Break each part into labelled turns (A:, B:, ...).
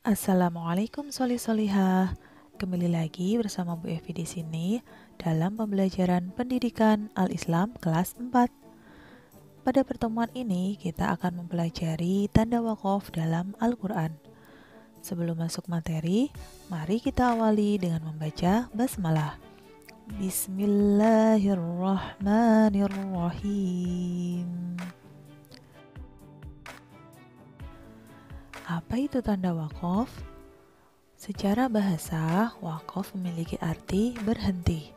A: Assalamualaikum solih-solihah. Kembali lagi bersama Bu Evi di sini dalam pembelajaran pendidikan Al-Islam kelas 4. Pada pertemuan ini kita akan mempelajari tanda waqaf dalam Al-Quran. Sebelum masuk materi, mari kita awali dengan membaca basmalah. Bismillahirrahmanirrahim. Apa itu tanda waqaf? Secara bahasa, waqaf memiliki arti berhenti.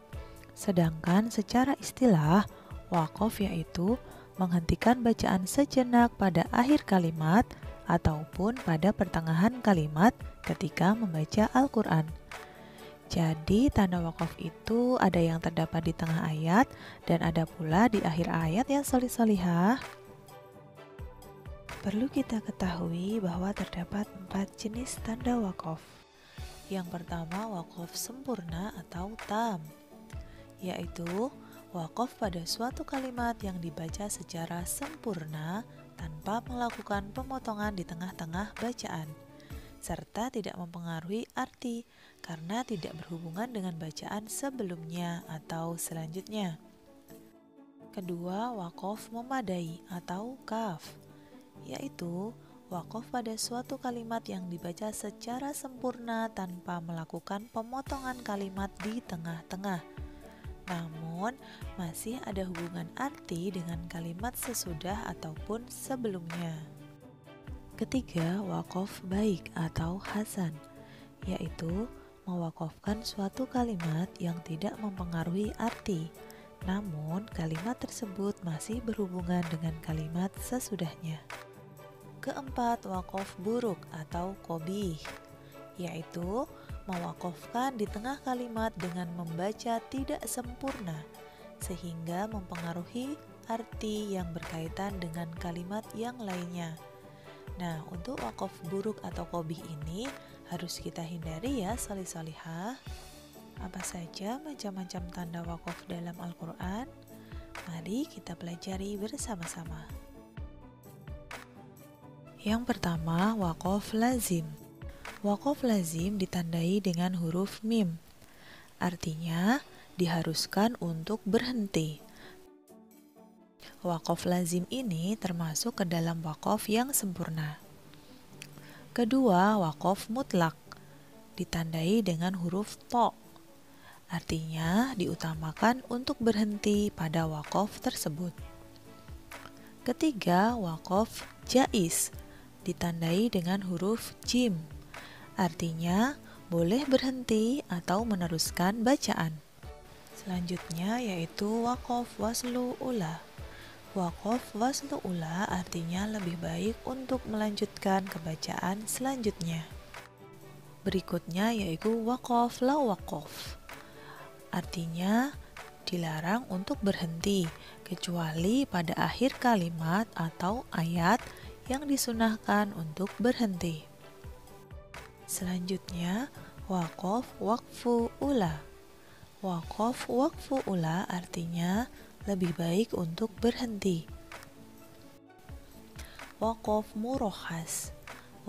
A: Sedangkan secara istilah, waqaf yaitu menghentikan bacaan sejenak pada akhir kalimat ataupun pada pertengahan kalimat ketika membaca Al-Quran. Jadi tanda waqaf itu ada yang terdapat di tengah ayat dan ada pula di akhir ayat ya solih-solihah. Perlu kita ketahui bahwa terdapat 4 jenis tanda waqaf. Yang pertama waqaf sempurna atau tam, yaitu waqaf pada suatu kalimat yang dibaca secara sempurna tanpa melakukan pemotongan di tengah-tengah bacaan, serta tidak mempengaruhi arti karena tidak berhubungan dengan bacaan sebelumnya atau selanjutnya. Kedua, waqaf memadai atau kaf, yaitu waqaf pada suatu kalimat yang dibaca secara sempurna tanpa melakukan pemotongan kalimat di tengah-tengah, namun masih ada hubungan arti dengan kalimat sesudah ataupun sebelumnya. Ketiga, waqaf baik atau hasan, yaitu mewaqafkan suatu kalimat yang tidak mempengaruhi arti, namun kalimat tersebut masih berhubungan dengan kalimat sesudahnya. Keempat, waqaf buruk atau qabih, yaitu mewaqafkan di tengah kalimat dengan membaca tidak sempurna sehingga mempengaruhi arti yang berkaitan dengan kalimat yang lainnya. Nah, untuk waqaf buruk atau qabih ini harus kita hindari ya solih-solihah. Apa saja macam-macam tanda waqaf dalam Al-Quran? Mari kita pelajari bersama-sama. Yang pertama, waqaf lazim. Waqaf lazim ditandai dengan huruf mim. Artinya, diharuskan untuk berhenti. Waqaf lazim ini termasuk ke dalam waqaf yang sempurna. Kedua, waqaf mutlak. Ditandai dengan huruf to. Artinya, diutamakan untuk berhenti pada waqaf tersebut. Ketiga, waqaf jaiz. Ditandai dengan huruf jim, artinya boleh berhenti atau meneruskan bacaan. Selanjutnya yaitu waqaf waslu ula. Waqaf waslu ula artinya lebih baik untuk melanjutkan ke bacaan selanjutnya. Berikutnya yaitu waqaf la waqaf, artinya dilarang untuk berhenti kecuali pada akhir kalimat atau ayat yang disunahkan untuk berhenti. Selanjutnya, waqaf waqfu ula. Waqaf waqfu ula artinya lebih baik untuk berhenti. Waqaf murokhas.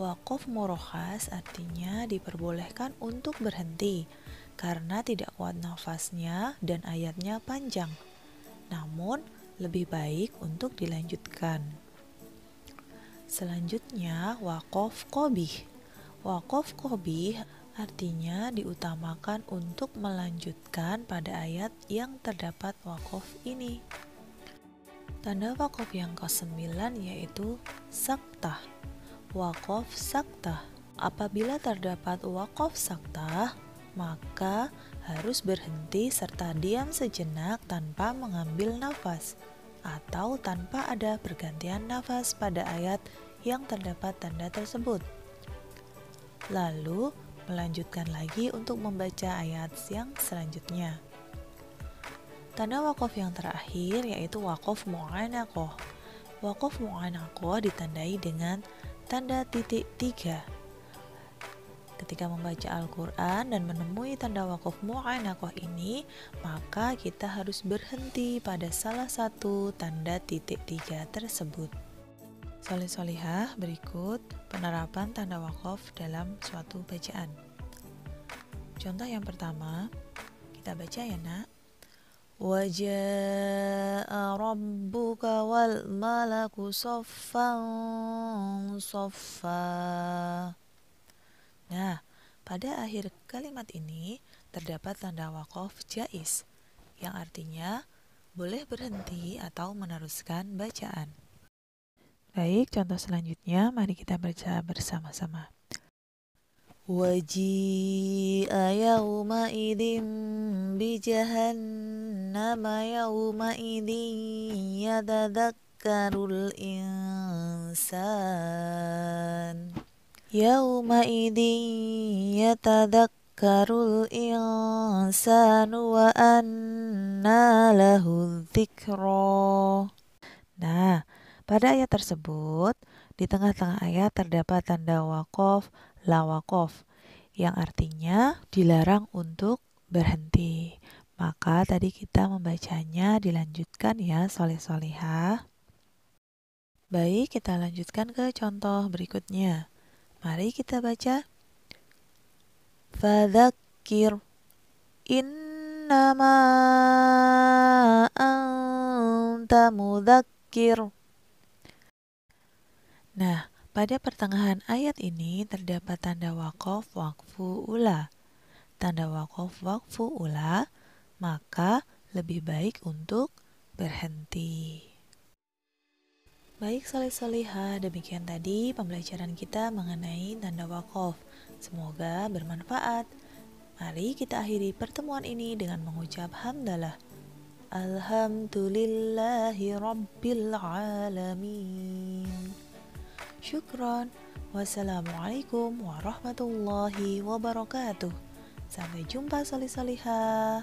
A: Waqaf murokhas artinya diperbolehkan untuk berhenti karena tidak kuat nafasnya dan ayatnya panjang, namun lebih baik untuk dilanjutkan. Selanjutnya, waqaf qabih. Waqaf qabih artinya diutamakan untuk melanjutkan pada ayat yang terdapat waqaf ini. Tanda waqaf yang ke-9 yaitu saktah. Waqaf saktah. Apabila terdapat waqaf saktah, maka harus berhenti serta diam sejenak tanpa mengambil nafas atau tanpa ada pergantian nafas pada ayat yang terdapat tanda tersebut. Lalu melanjutkan lagi untuk membaca ayat yang selanjutnya. Tanda waqaf yang terakhir yaitu waqaf mu'anaqah. Waqaf mu'anaqah ditandai dengan tanda titik 3. Ketika membaca Al-Quran dan menemui tanda waqaf mu'anaqah ini, maka kita harus berhenti pada salah satu tanda titik 3 tersebut. Soleh solihah, berikut penerapan tanda waqaf dalam suatu bacaan. Contoh yang pertama, kita baca ya nak. Waja'a rabbuka wal malaku saffan saffa. Nah, pada akhir kalimat ini terdapat tanda waqaf jaiz, yang artinya boleh berhenti atau meneruskan bacaan. Baik, contoh selanjutnya mari kita baca bersama-sama. Waji'a yawma idin bijahannama yawma idin yatadakkarul insan. Yawma idin yatadakkarul insanu wa anna lahu dzikra. Nah, pada ayat tersebut, di tengah-tengah ayat terdapat tanda waqaf, la waqaf, yang artinya dilarang untuk berhenti. Maka tadi kita membacanya dilanjutkan ya, soleh-solehah. Baik, kita lanjutkan ke contoh berikutnya. Mari kita baca. Fadzakir innama anta mudzakir. Nah, pada pertengahan ayat ini terdapat tanda waqaf waqfu ula. Tanda waqaf waqfu ula, maka lebih baik untuk berhenti. Baik soleh-solihah, demikian tadi pembelajaran kita mengenai tanda waqaf. Semoga bermanfaat. Mari kita akhiri pertemuan ini dengan mengucap hamdalah. Alhamdulillahi rabbil alamin. Syukron. Wassalamualaikum warahmatullahi wabarakatuh. Sampai jumpa soleh-solihah.